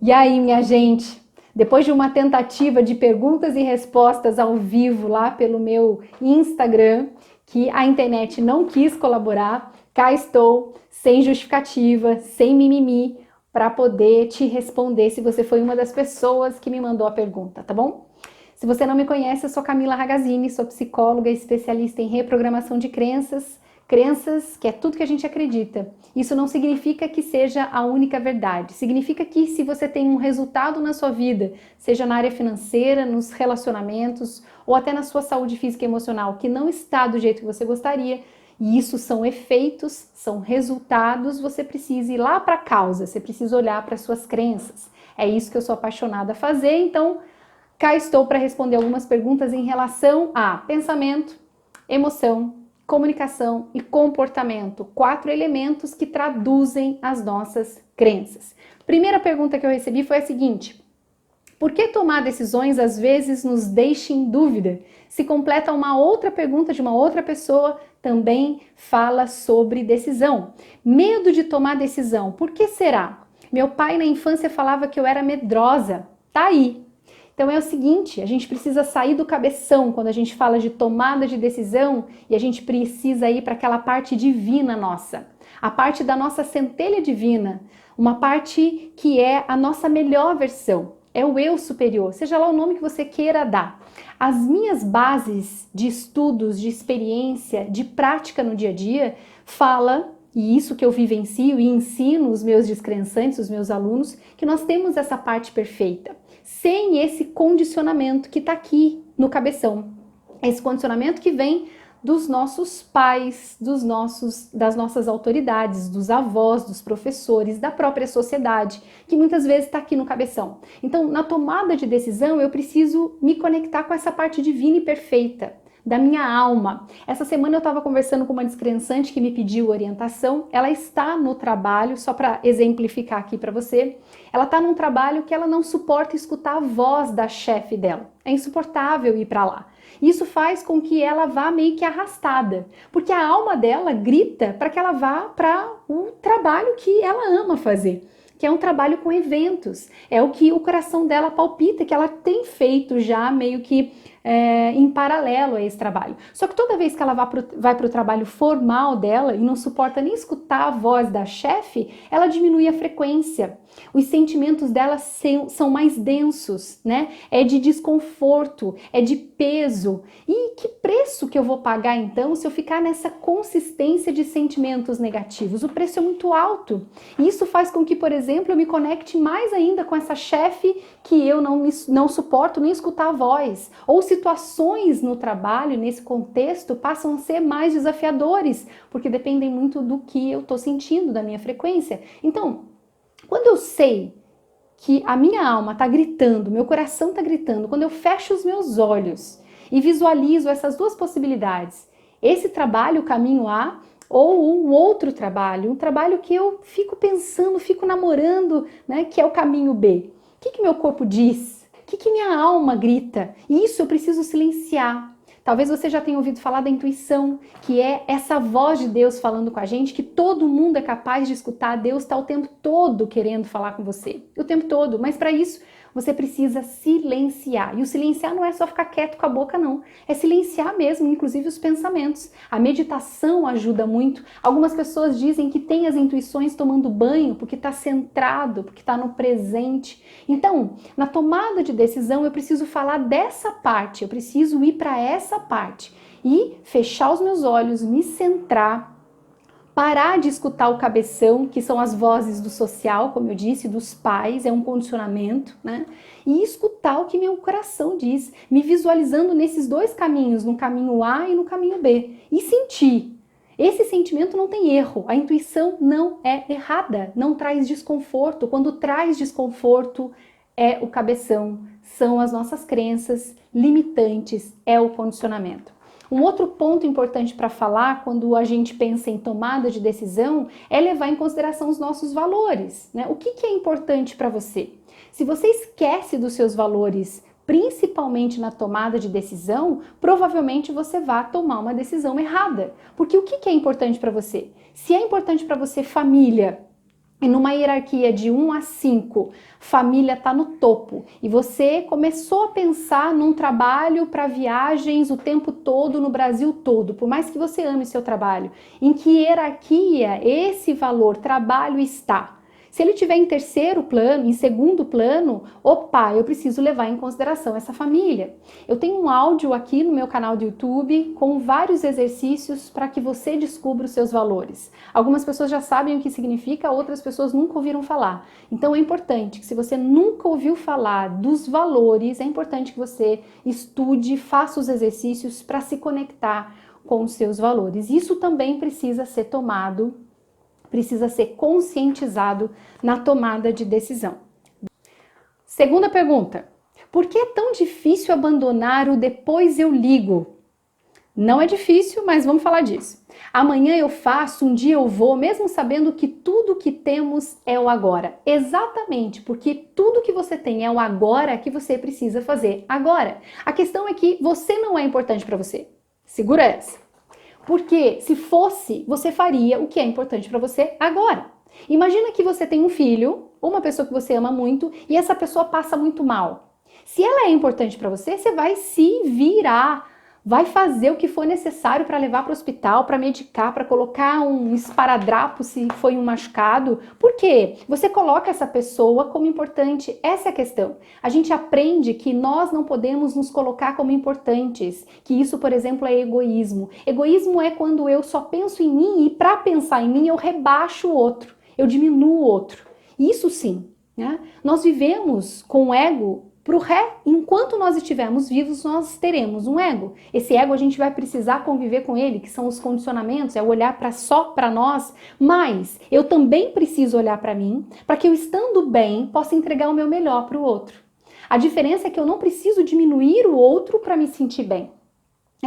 E aí, minha gente, depois de uma tentativa de perguntas e respostas ao vivo lá pelo meu Instagram, que a internet não quis colaborar, cá estou, sem justificativa, sem mimimi, para poder te responder se você foi uma das pessoas que me mandou a pergunta, tá bom? Se você não me conhece, eu sou Camila Ragazzini, sou psicóloga e especialista em reprogramação de crenças, que é tudo que a gente acredita. Isso não significa que seja a única verdade. Significa que se você tem um resultado na sua vida, seja na área financeira, nos relacionamentos ou até na sua saúde física e emocional, que não está do jeito que você gostaria, e isso são efeitos, são resultados, você precisa ir lá para a causa, você precisa olhar para as suas crenças. É isso que eu sou apaixonada a fazer, então cá estou para responder algumas perguntas em relação a pensamento, emoção, comunicação e comportamento. 4 elementos que traduzem as nossas crenças. Primeira pergunta que eu recebi foi a seguinte: por que tomar decisões às vezes nos deixa em dúvida? Se completa uma outra pergunta de uma outra pessoa, também fala sobre decisão. Medo de tomar decisão, por que será? Meu pai na infância falava que eu era medrosa. Tá aí. Então é o seguinte, a gente precisa sair do cabeção quando a gente fala de tomada de decisão e a gente precisa ir para aquela parte divina nossa, a parte da nossa centelha divina, uma parte que é a nossa melhor versão, é o eu superior, seja lá o nome que você queira dar. As minhas bases de estudos, de experiência, de prática no dia a dia, fala, e isso que eu vivencio e ensino os meus descrençantes, os meus alunos, que nós temos essa parte perfeita, sem esse condicionamento que está aqui no cabeção. Esse condicionamento que vem dos nossos pais, das nossas autoridades, dos avós, dos professores, da própria sociedade, que muitas vezes está aqui no cabeção. Então, na tomada de decisão, eu preciso me conectar com essa parte divina e perfeita da minha alma. Essa semana eu estava conversando com uma descrençante que me pediu orientação. Ela está no trabalho, só para exemplificar aqui para você, ela está num trabalho que ela não suporta escutar a voz da chefe dela. É insuportável ir para lá. Isso faz com que ela vá meio que arrastada, porque a alma dela grita para que ela vá para o trabalho que ela ama fazer, que é um trabalho com eventos. É o que o coração dela palpita, que ela tem feito já meio que em paralelo a esse trabalho. Só que toda vez que ela vai para o trabalho formal dela e não suporta nem escutar a voz da chefe, ela diminui a frequência. Os sentimentos dela são mais densos, né? É de desconforto, é de peso. E que preço que eu vou pagar então se eu ficar nessa consistência de sentimentos negativos? O preço é muito alto. E isso faz com que, por exemplo, eu me conecte mais ainda com essa chefe que eu não suporto nem escutar a voz. Ou situações no trabalho, nesse contexto, passam a ser mais desafiadores, porque dependem muito do que eu estou sentindo, da minha frequência. Então, quando eu sei que a minha alma está gritando, meu coração está gritando, quando eu fecho os meus olhos e visualizo essas duas possibilidades, esse trabalho, o caminho A, ou um outro trabalho, um trabalho que eu fico pensando, fico namorando, né, que é o caminho B. O que meu corpo diz? O que minha alma grita? E isso eu preciso silenciar. Talvez você já tenha ouvido falar da intuição, que é essa voz de Deus falando com a gente, que todo mundo é capaz de escutar. Deus está o tempo todo querendo falar com você, o tempo todo. Mas para isso, você precisa silenciar. E o silenciar não é só ficar quieto com a boca, não. É silenciar mesmo, inclusive os pensamentos. A meditação ajuda muito. Algumas pessoas dizem que tem as intuições tomando banho porque está centrado, porque está no presente. Então, na tomada de decisão, eu preciso falar dessa parte, eu preciso ir para essa parte e fechar os meus olhos, me centrar, parar de escutar o cabeção, que são as vozes do social, como eu disse, dos pais, é um condicionamento, né? E escutar o que meu coração diz, me visualizando nesses dois caminhos, no caminho A e no caminho B, e sentir. Esse sentimento não tem erro, a intuição não é errada, não traz desconforto. Quando traz desconforto, é o cabeção, são as nossas crenças limitantes, é o condicionamento. Um outro ponto importante para falar quando a gente pensa em tomada de decisão é levar em consideração os nossos valores, né? O que é importante para você? Se você esquece dos seus valores, principalmente na tomada de decisão, provavelmente você vai tomar uma decisão errada. Porque o que é importante para você? Se é importante para você família, e numa hierarquia de 1 a 5, família está no topo, e você começou a pensar num trabalho para viagens o tempo todo, no Brasil todo, por mais que você ame seu trabalho, em que hierarquia esse valor trabalho está? Se ele estiver em terceiro plano, em segundo plano, opa, eu preciso levar em consideração essa família. Eu tenho um áudio aqui no meu canal do YouTube com vários exercícios para que você descubra os seus valores. Algumas pessoas já sabem o que significa, outras pessoas nunca ouviram falar. Então é importante que, se você nunca ouviu falar dos valores, é importante que você estude, faça os exercícios para se conectar com os seus valores. Isso também precisa ser tomado, precisa ser conscientizado na tomada de decisão. Segunda pergunta: por que é tão difícil abandonar o depois eu ligo? Não é difícil, mas vamos falar disso. Amanhã eu faço, um dia eu vou, mesmo sabendo que tudo que temos é o agora. Exatamente, porque tudo que você tem é o agora que você precisa fazer agora. A questão é que você não é importante para você. Segura essa. Porque se fosse, você faria o que é importante para você agora. Imagina que você tem um filho, ou uma pessoa que você ama muito, e essa pessoa passa muito mal. Se ela é importante para você, você vai se virar, vai fazer o que for necessário para levar para o hospital, para medicar, para colocar um esparadrapo se foi um machucado. Por quê? Você coloca essa pessoa como importante. Essa é a questão. A gente aprende que nós não podemos nos colocar como importantes, que isso, por exemplo, é egoísmo. Egoísmo é quando eu só penso em mim e, para pensar em mim, eu rebaixo o outro, eu diminuo o outro. Isso sim, né? Nós vivemos com o ego pro ré. Enquanto nós estivermos vivos, nós teremos um ego. Esse ego a gente vai precisar conviver com ele, que são os condicionamentos, é olhar só para nós, mas eu também preciso olhar para mim, para que eu, estando bem, possa entregar o meu melhor para o outro. A diferença é que eu não preciso diminuir o outro para me sentir bem.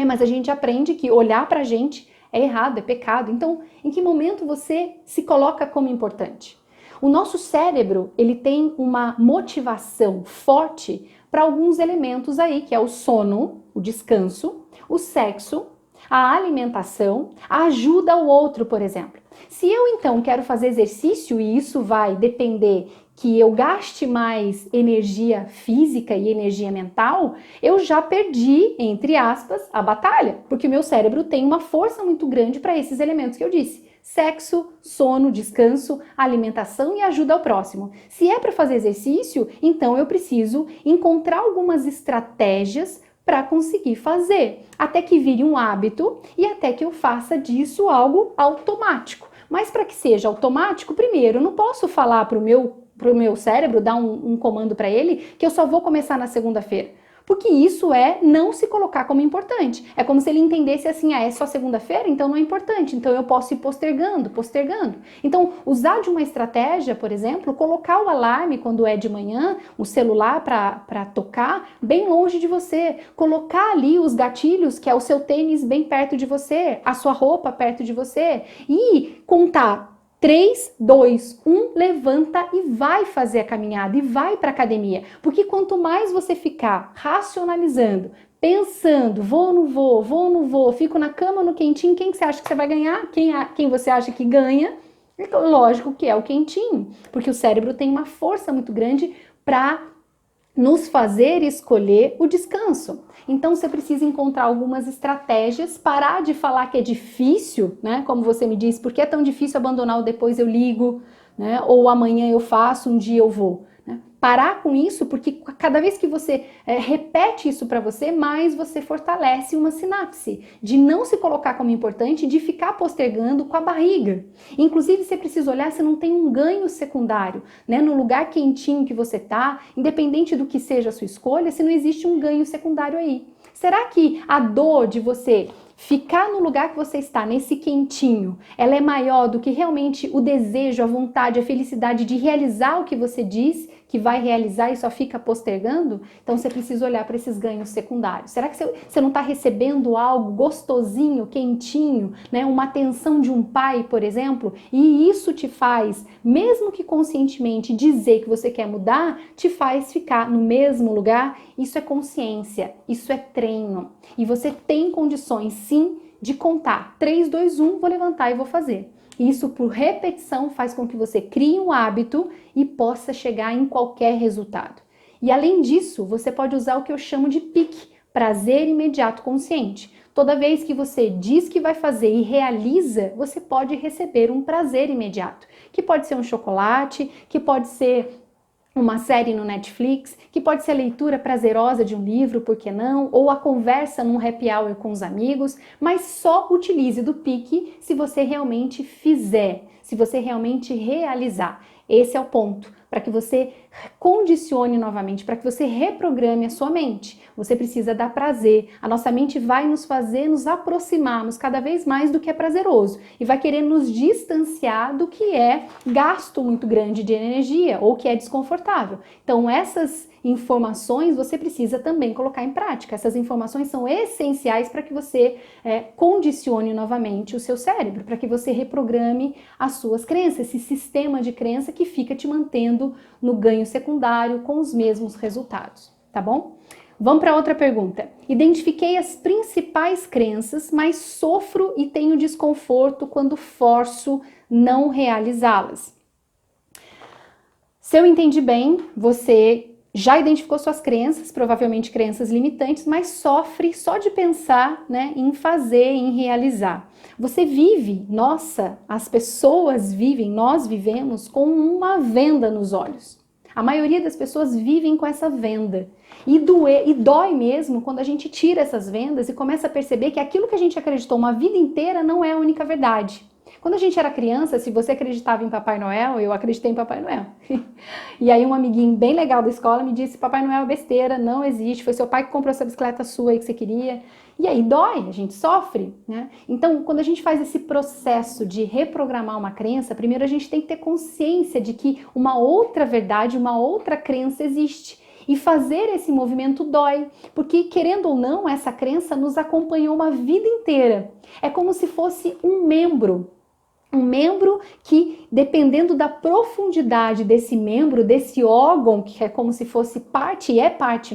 Mas a gente aprende que olhar para a gente é errado, é pecado. Então, em que momento você se coloca como importante? O nosso cérebro, ele tem uma motivação forte para alguns elementos aí, que é o sono, o descanso, o sexo, a alimentação, a ajuda ao outro, por exemplo. Se eu então quero fazer exercício, e isso vai depender que eu gaste mais energia física e energia mental, eu já perdi, entre aspas, a batalha, porque o meu cérebro tem uma força muito grande para esses elementos que eu disse. Sexo, sono, descanso, alimentação e ajuda ao próximo. Se é para fazer exercício, então eu preciso encontrar algumas estratégias para conseguir fazer, até que vire um hábito e até que eu faça disso algo automático. Mas para que seja automático, primeiro, eu não posso falar para o meu cérebro, dar um comando para ele, que eu só vou começar na segunda-feira. Porque isso é não se colocar como importante. É como se ele entendesse assim, é só segunda-feira, então não é importante. Então eu posso ir postergando. Então, usar de uma estratégia, por exemplo, colocar o alarme quando é de manhã, o celular para tocar, bem longe de você. Colocar ali os gatilhos, que é o seu tênis bem perto de você, a sua roupa perto de você. E contar 3, 2, 1, levanta e vai fazer a caminhada e vai para a academia. Porque quanto mais você ficar racionalizando, pensando, vou ou não vou, fico na cama no quentinho, quem que você acha que você vai ganhar? Quem você acha que ganha? Então, lógico que é o quentinho, porque o cérebro tem uma força muito grande para nos fazer escolher o descanso. Então você precisa encontrar algumas estratégias, parar de falar que é difícil, né? Como você me disse, por que é tão difícil abandonar o depois eu ligo, né? Ou amanhã eu faço, um dia eu vou. Né? Parar com isso, porque cada vez que você repete isso para você, mais você fortalece uma sinapse de não se colocar como importante, de ficar postergando com a barriga. Inclusive, você precisa olhar se não tem um ganho secundário, né? No lugar quentinho que você tá, independente do que seja a sua escolha, se não existe um ganho secundário aí. Será que a dor de você ficar no lugar que você está, nesse quentinho, ela é maior do que realmente o desejo, a vontade, a felicidade de realizar o que você diz que vai realizar e só fica postergando? Então você precisa olhar para esses ganhos secundários. Será que você não está recebendo algo gostosinho, quentinho, né? Uma atenção de um pai, por exemplo, e isso te faz, mesmo que conscientemente dizer que você quer mudar, te faz ficar no mesmo lugar? Isso é consciência, isso é treino. E você tem condições sim de contar 3, 2, 1, vou levantar e vou fazer. Isso, por repetição, faz com que você crie um hábito e possa chegar em qualquer resultado. E além disso, você pode usar o que eu chamo de PIC, prazer imediato consciente. Toda vez que você diz que vai fazer e realiza, você pode receber um prazer imediato, que pode ser um chocolate, que pode ser uma série no Netflix, que pode ser a leitura prazerosa de um livro, por que não? Ou a conversa num happy hour com os amigos, mas só utilize do PIC se você realmente fizer, se você realmente realizar. Esse é o ponto, para que você condicione novamente, para que você reprograme a sua mente. Você precisa dar prazer. A nossa mente vai nos fazer nos aproximarmos cada vez mais do que é prazeroso e vai querer nos distanciar do que é gasto muito grande de energia ou que é desconfortável. Então, essas informações você precisa também colocar em prática. Essas informações são essenciais para que você condicione novamente o seu cérebro, para que você reprograme as suas crenças, esse sistema de crença que fica te mantendo no ganho secundário com os mesmos resultados, tá bom? Vamos para outra pergunta. Identifiquei as principais crenças, mas sofro e tenho desconforto quando forço não realizá-las. Se eu entendi bem, você já identificou suas crenças, provavelmente crenças limitantes, mas sofre só de pensar, né, em fazer, em realizar. Você vive, as pessoas vivem, nós vivemos com uma venda nos olhos. A maioria das pessoas vivem com essa venda. E dói mesmo quando a gente tira essas vendas e começa a perceber que aquilo que a gente acreditou uma vida inteira não é a única verdade. Quando a gente era criança, se você acreditava em Papai Noel, eu acreditei em Papai Noel. E aí um amiguinho bem legal da escola me disse: Papai Noel é besteira, não existe, foi seu pai que comprou essa bicicleta sua aí que você queria. E aí dói, a gente sofre, né? Então, quando a gente faz esse processo de reprogramar uma crença, primeiro a gente tem que ter consciência de que uma outra verdade, uma outra crença existe. E fazer esse movimento dói, porque querendo ou não, essa crença nos acompanhou uma vida inteira. É como se fosse um membro que, dependendo da profundidade desse membro, desse órgão, que é como se fosse parte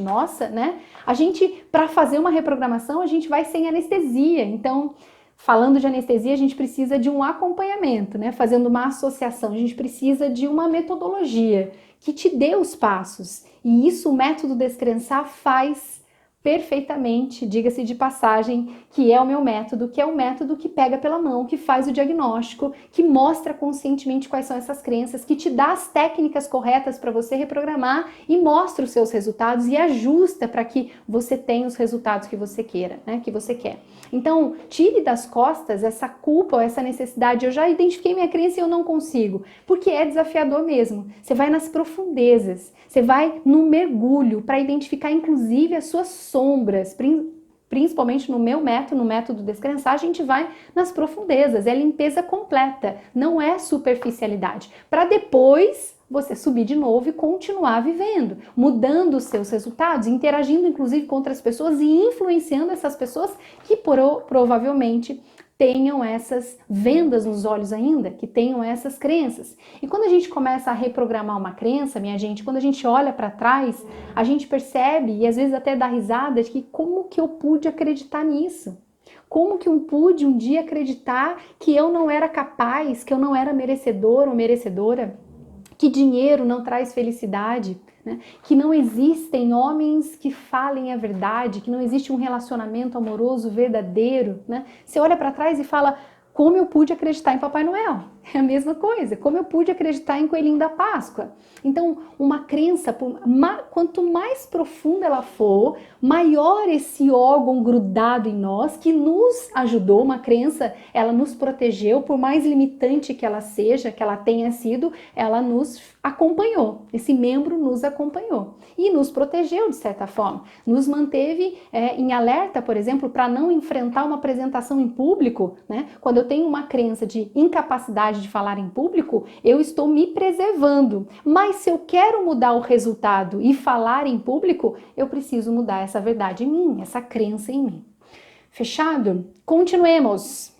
nossa, né? A gente, para fazer uma reprogramação, a gente vai sem anestesia. Então, falando de anestesia, a gente precisa de um acompanhamento, né? Fazendo uma associação, a gente precisa de uma metodologia que te dê os passos. E isso o método Descrençar faz perfeitamente, diga-se de passagem, que é o meu método, que é o método que pega pela mão, que faz o diagnóstico, que mostra conscientemente quais são essas crenças, que te dá as técnicas corretas para você reprogramar e mostra os seus resultados e ajusta para que você tenha os resultados que você queira, né, que você quer. Então, tire das costas essa culpa ou essa necessidade. Eu já identifiquei minha crença e eu não consigo, porque é desafiador mesmo. Você vai nas profundezas, você vai no mergulho para identificar inclusive as suas sombras, principalmente no meu método, no método Descrençar, a gente vai nas profundezas, é limpeza completa, não é superficialidade, para depois você subir de novo e continuar vivendo, mudando os seus resultados, interagindo inclusive com outras pessoas e influenciando essas pessoas que provavelmente tenham essas vendas nos olhos ainda, que tenham essas crenças. E quando a gente começa a reprogramar uma crença, minha gente, quando a gente olha para trás, a gente percebe e às vezes até dá risada de que como que eu pude acreditar nisso? Como que eu pude um dia acreditar que eu não era capaz, que eu não era merecedor ou merecedora? Que dinheiro não traz felicidade, né? Que não existem homens que falem a verdade, que não existe um relacionamento amoroso verdadeiro, né? Você olha para trás e fala: como eu pude acreditar em Papai Noel? É a mesma coisa. Como eu pude acreditar em Coelhinho da Páscoa? Então, uma crença, quanto mais profunda ela for, maior esse órgão grudado em nós que nos ajudou. Uma crença, ela nos protegeu, por mais limitante que ela seja, que ela tenha sido, ela nos acompanhou. Esse membro nos acompanhou e nos protegeu de certa forma. Nos manteve em alerta, por exemplo, para não enfrentar uma apresentação em público, né? Quando eu tenho uma crença de incapacidade de falar em público, eu estou me preservando. Mas se eu quero mudar o resultado e falar em público, eu preciso mudar essa verdade em mim, essa crença em mim. Fechado? Continuemos.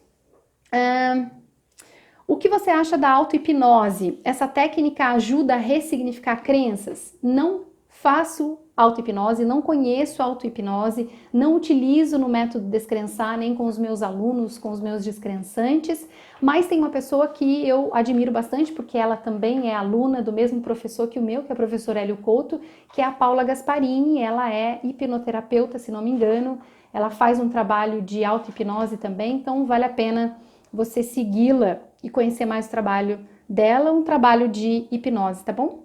O que você acha da auto-hipnose? Essa técnica ajuda a ressignificar crenças? Não faço auto-hipnose, não conheço auto-hipnose, não utilizo no método Descrençar, nem com os meus alunos, com os meus descrençantes, mas tem uma pessoa que eu admiro bastante, porque ela também é aluna do mesmo professor que o meu, que é o professor Hélio Couto, que é a Paula Gasparini. Ela é hipnoterapeuta, se não me engano, ela faz um trabalho de auto-hipnose também, então vale a pena você segui-la e conhecer mais o trabalho dela, um trabalho de hipnose, tá bom?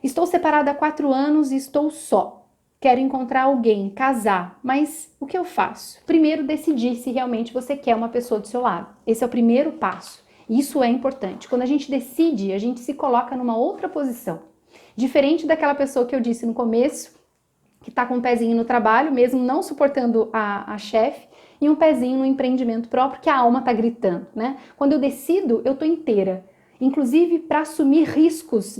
Estou separada há 4 anos e estou só. Quero encontrar alguém, casar, mas o que eu faço? Primeiro, decidir se realmente você quer uma pessoa do seu lado. Esse é o primeiro passo. Isso é importante. Quando a gente decide, a gente se coloca numa outra posição. Diferente daquela pessoa que eu disse no começo, que está com um pezinho no trabalho, mesmo não suportando a chefe, e um pezinho no empreendimento próprio, que a alma está gritando, né? Quando eu decido, eu estou inteira. Inclusive para assumir riscos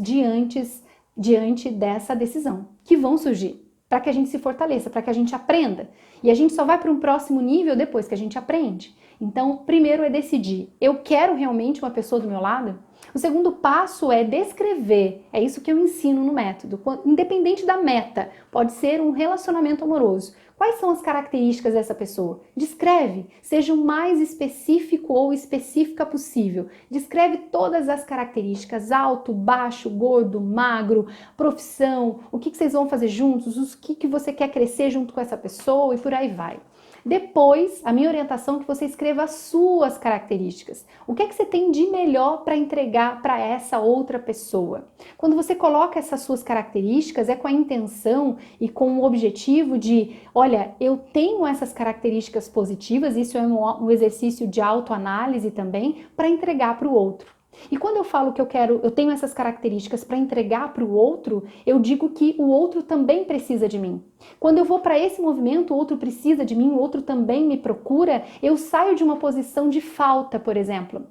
diante dessa decisão, que vão surgir, para que a gente se fortaleça, para que a gente aprenda. E a gente só vai para um próximo nível depois que a gente aprende. Então, primeiro é decidir, eu quero realmente uma pessoa do meu lado? O segundo passo é descrever, é isso que eu ensino no método, independente da meta, pode ser um relacionamento amoroso. Quais são as características dessa pessoa? Descreve, seja o mais específico ou específica possível. Descreve todas as características, alto, baixo, gordo, magro, profissão, o que vocês vão fazer juntos, o que você quer crescer junto com essa pessoa e por aí vai. Depois, a minha orientação é que você escreva as suas características. O que é que você tem de melhor para entregar para essa outra pessoa? Quando você coloca essas suas características, é com a intenção e com o objetivo de, olha, eu tenho essas características positivas, isso é um exercício de autoanálise também, para entregar para o outro. E quando eu falo que eu tenho essas características para entregar para o outro, eu digo que o outro também precisa de mim. Quando eu vou para esse movimento, o outro precisa de mim, o outro também me procura, eu saio de uma posição de falta, por exemplo.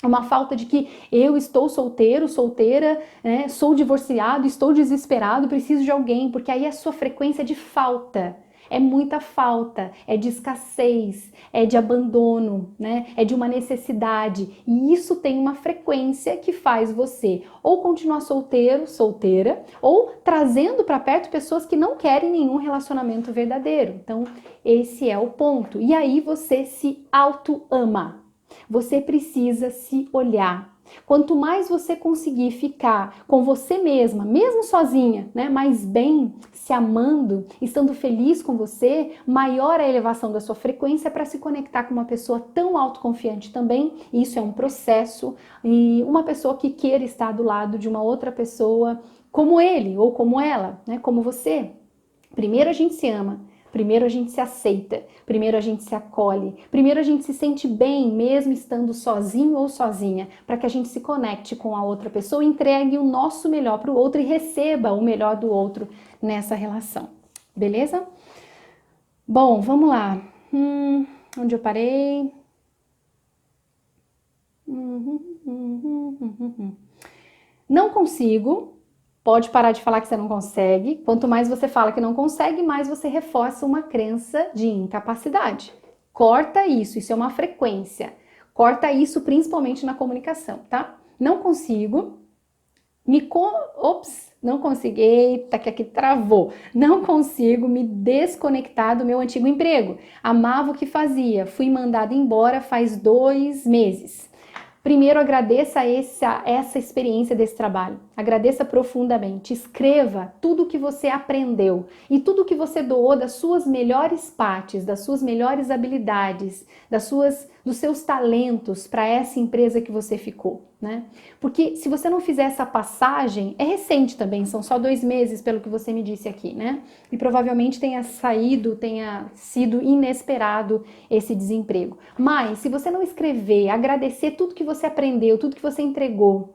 Uma falta de que eu estou solteiro, solteira, né, sou divorciado, estou desesperado, preciso de alguém, porque aí a sua frequência é de falta. É muita falta, é de escassez, é de abandono, né? É de uma necessidade. E isso tem uma frequência que faz você ou continuar solteiro, solteira, ou trazendo para perto pessoas que não querem nenhum relacionamento verdadeiro. Então, esse é o ponto. E aí você se auto-ama. Você precisa se olhar. Quanto mais você conseguir ficar com você mesma, mesmo sozinha, né, mais bem, se amando, estando feliz com você, maior a elevação da sua frequência para se conectar com uma pessoa tão autoconfiante também. Isso é um processo, e uma pessoa que queira estar do lado de uma outra pessoa como ele ou como ela, né, como você. Primeiro a gente se ama. Primeiro a gente se aceita, primeiro a gente se acolhe, primeiro a gente se sente bem mesmo estando sozinho ou sozinha, para que a gente se conecte com a outra pessoa, entregue o nosso melhor para o outro e receba o melhor do outro nessa relação. Beleza? Bom, vamos lá. Onde eu parei? Não consigo. Pode parar de falar que você não consegue. Quanto mais você fala que não consegue, mais você reforça uma crença de incapacidade. Corta isso é uma frequência. Corta isso principalmente na comunicação, tá? Não consigo. Não consegui. Eita, que aqui travou. Não consigo me desconectar do meu antigo emprego. Amava o que fazia. Fui mandada embora faz 2 meses. Primeiro, agradeça essa experiência desse trabalho. Agradeça profundamente. Escreva tudo o que você aprendeu e tudo o que você doou das suas melhores partes, das suas melhores habilidades, dos seus talentos para essa empresa que você ficou, né? Porque se você não fizer essa passagem, é recente também, são só 2 meses pelo que você me disse aqui, né? E provavelmente tenha sido inesperado esse desemprego. Mas se você não escrever, agradecer tudo que você aprendeu, tudo que você entregou,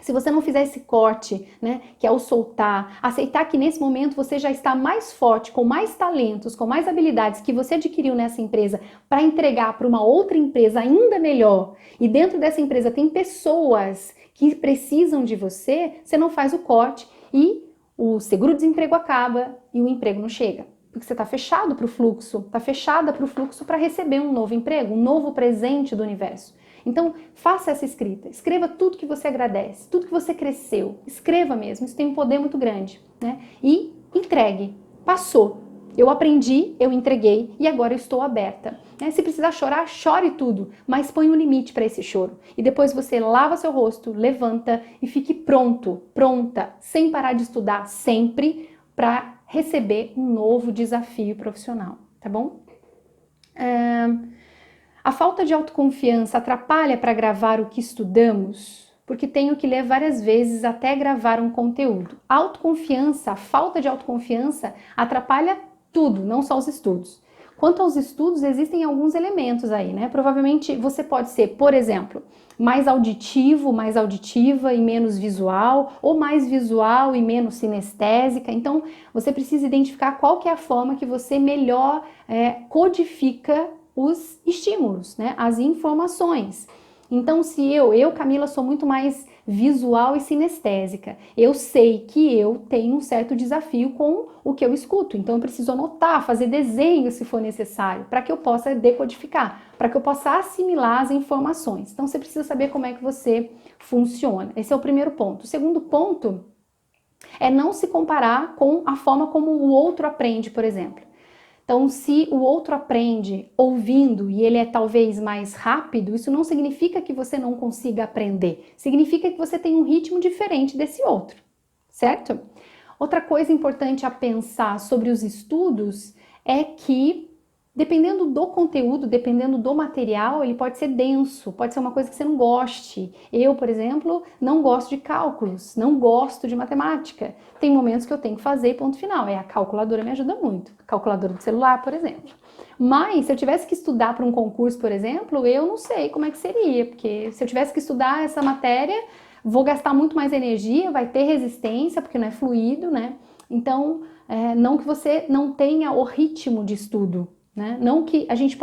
se você não fizer esse corte, né, que é o soltar, aceitar que nesse momento você já está mais forte, com mais talentos, com mais habilidades que você adquiriu nessa empresa para entregar para uma outra empresa ainda melhor, e dentro dessa empresa tem pessoas que precisam de você, você não faz o corte e o seguro-desemprego acaba e o emprego não chega. Porque você está fechado para o fluxo, está fechada para o fluxo para receber um novo emprego, um novo presente do universo. Então, faça essa escrita, escreva tudo que você agradece, tudo que você cresceu, escreva mesmo, isso tem um poder muito grande, né? E entregue. Passou. Eu aprendi, eu entreguei e agora eu estou aberta. Se precisar chorar, chore tudo, mas põe um limite para esse choro. E depois você lava seu rosto, levanta e fique pronto, pronta, sem parar de estudar sempre para receber um novo desafio profissional, tá bom? A falta de autoconfiança atrapalha para gravar o que estudamos? Porque tenho que ler várias vezes até gravar um conteúdo. A autoconfiança, a falta de autoconfiança atrapalha tudo, não só os estudos. Quanto aos estudos, existem alguns elementos aí, né? Provavelmente você pode ser, por exemplo, mais auditivo, mais auditiva e menos visual, ou mais visual e menos sinestésica. Então, você precisa identificar qual que é a forma que você melhor codifica os estímulos, né? As informações. Então, se eu, Camila, sou muito mais visual e sinestésica, eu sei que eu tenho um certo desafio com o que eu escuto, então eu preciso anotar, fazer desenho se for necessário, para que eu possa decodificar, para que eu possa assimilar as informações. Então, você precisa saber como é que você funciona. Esse é o primeiro ponto. O segundo ponto é não se comparar com a forma como o outro aprende, por exemplo. Então, se o outro aprende ouvindo e ele é talvez mais rápido, isso não significa que você não consiga aprender. Significa que você tem um ritmo diferente desse outro, certo? Outra coisa importante a pensar sobre os estudos é que, dependendo do conteúdo, dependendo do material, ele pode ser denso, pode ser uma coisa que você não goste. Eu, por exemplo, não gosto de cálculos, não gosto de matemática. Tem momentos que eu tenho que fazer e ponto final. A calculadora me ajuda muito. A calculadora do celular, por exemplo. Mas, se eu tivesse que estudar para um concurso, por exemplo, eu não sei como é que seria. Porque se eu tivesse que estudar essa matéria, vou gastar muito mais energia, vai ter resistência, porque não é fluido, né? Então, não que você não tenha o ritmo de estudo, né? Não que a gente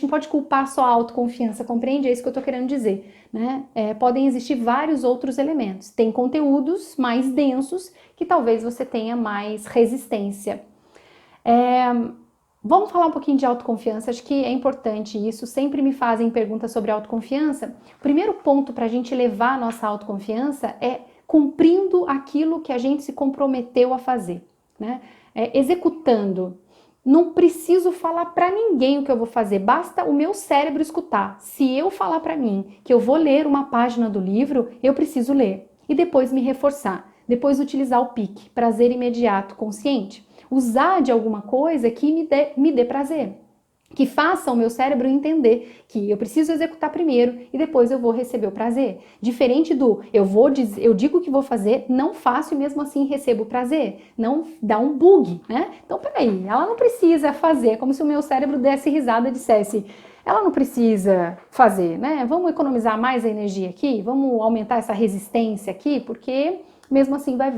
não pode culpar só a autoconfiança, compreende? É isso que eu tô querendo dizer, né? Podem existir vários outros elementos. Tem conteúdos mais densos que talvez você tenha mais resistência. Vamos falar um pouquinho de autoconfiança, acho que é importante isso, sempre me fazem perguntas sobre autoconfiança. O primeiro ponto para a gente levar a nossa autoconfiança é cumprindo aquilo que a gente se comprometeu a fazer, né? Executando. Não preciso falar para ninguém o que eu vou fazer, basta o meu cérebro escutar. Se eu falar para mim que eu vou ler uma página do livro, eu preciso ler e depois me reforçar, depois utilizar o PIC, prazer imediato consciente. Usar de alguma coisa que me dê prazer, que faça o meu cérebro entender que eu preciso executar primeiro e depois eu vou receber o prazer. Diferente do eu digo que vou fazer, não faço e mesmo assim recebo o prazer. Não dá um bug, né? Então, peraí, ela não precisa fazer, é como se o meu cérebro desse risada e dissesse, ela não precisa fazer, né? Vamos economizar mais a energia aqui, vamos aumentar essa resistência aqui, porque mesmo assim vai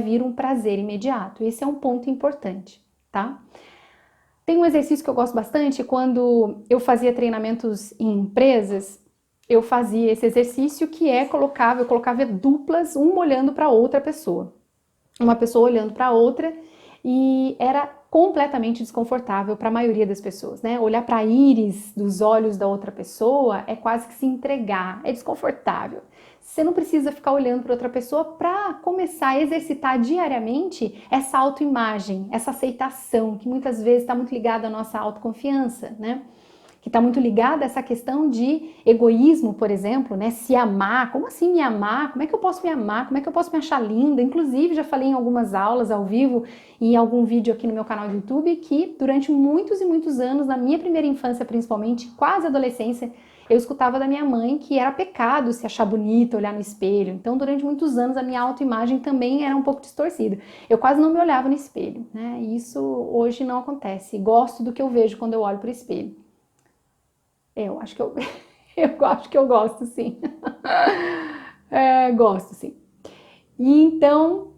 vir um prazer imediato. Esse é um ponto importante, tá? Tem um exercício que eu gosto bastante, quando eu fazia treinamentos em empresas, eu fazia esse exercício que eu colocava duplas, uma olhando para outra pessoa. Uma pessoa olhando para outra e era completamente desconfortável para a maioria das pessoas, né? Olhar para a íris dos olhos da outra pessoa é quase que se entregar, é desconfortável. Você não precisa ficar olhando para outra pessoa para começar a exercitar diariamente essa autoimagem, essa aceitação, que muitas vezes está muito ligada à nossa autoconfiança, né? Que está muito ligada a essa questão de egoísmo, por exemplo, né? Se amar, como assim me amar? Como é que eu posso me amar? Como é que eu posso me achar linda? Inclusive, já falei em algumas aulas ao vivo e em algum vídeo aqui no meu canal do YouTube que durante muitos e muitos anos, na minha primeira infância principalmente, quase adolescência, eu escutava da minha mãe que era pecado se achar bonita, olhar no espelho. Então, durante muitos anos, a minha autoimagem também era um pouco distorcida. Eu quase não me olhava no espelho, né? E isso hoje não acontece. Gosto do que eu vejo quando eu olho para o espelho. Eu acho que eu acho que eu gosto, sim. Gosto, sim. E então,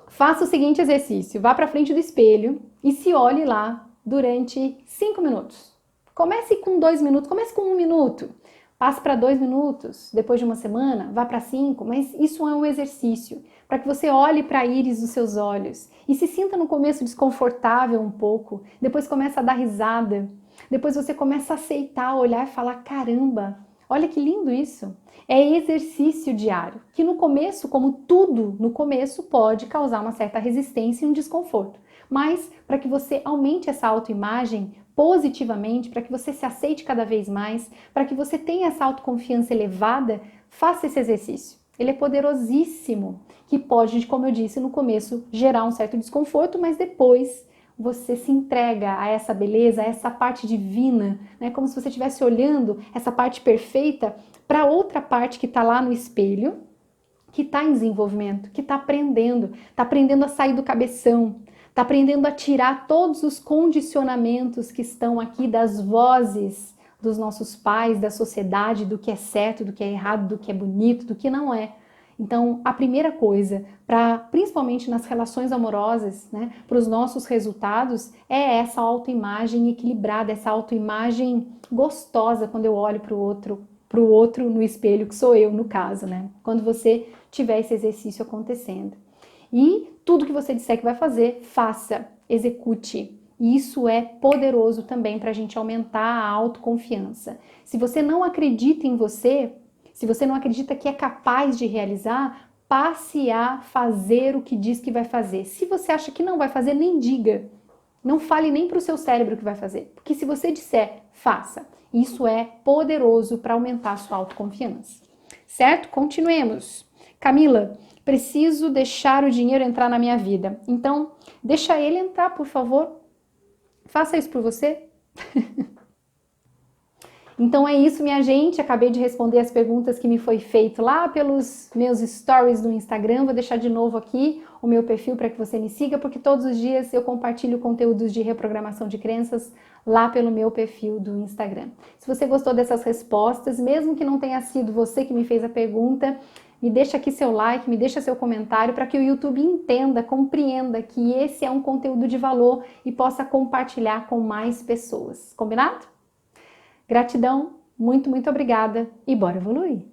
faça o seguinte exercício. Vá para frente do espelho e se olhe lá durante 5 minutos. Comece com 2 minutos, comece com 1 minuto. Passe para 2 minutos, depois de uma semana, vá para 5, mas isso é um exercício para que você olhe para a íris dos seus olhos e se sinta no começo desconfortável um pouco, depois começa a dar risada, depois você começa a aceitar, olhar e falar, caramba, Olha que lindo isso! É exercício diário, que no começo, como tudo no começo, pode causar uma certa resistência e um desconforto. Mas para que você aumente essa autoimagem positivamente, para que você se aceite cada vez mais, para que você tenha essa autoconfiança elevada, faça esse exercício. Ele é poderosíssimo, que pode, como eu disse no começo, gerar um certo desconforto, mas depois você se entrega a essa beleza, a essa parte divina, né? Como se você estivesse olhando essa parte perfeita para outra parte que está lá no espelho, que está em desenvolvimento, que está aprendendo a sair do cabeção, está aprendendo a tirar todos os condicionamentos que estão aqui das vozes dos nossos pais, da sociedade, do que é certo, do que é errado, do que é bonito, do que não é. Então, a primeira coisa, principalmente nas relações amorosas, né, para os nossos resultados, é essa autoimagem equilibrada, essa autoimagem gostosa quando eu olho para o outro no espelho, que sou eu no caso, né? Quando você tiver esse exercício acontecendo. E tudo que você disser que vai fazer, faça, execute. E isso é poderoso também para a gente aumentar a autoconfiança. Se você não acredita em você, se você não acredita que é capaz de realizar, passe a fazer o que diz que vai fazer. Se você acha que não vai fazer, nem diga. Não fale nem para o seu cérebro que vai fazer. Porque se você disser, faça. Isso é poderoso para aumentar a sua autoconfiança. Certo? Continuemos. Camila, preciso deixar o dinheiro entrar na minha vida. Então, deixa ele entrar, por favor. Faça isso por você. Então é isso, minha gente. Acabei de responder as perguntas que me foi feito lá pelos meus stories do Instagram. Vou deixar de novo aqui o meu perfil para que você me siga, porque todos os dias eu compartilho conteúdos de reprogramação de crenças lá pelo meu perfil do Instagram. Se você gostou dessas respostas, mesmo que não tenha sido você que me fez a pergunta, me deixa aqui seu like, me deixa seu comentário para que o YouTube entenda, compreenda que esse é um conteúdo de valor e possa compartilhar com mais pessoas. Combinado? Gratidão, muito obrigada e bora evoluir!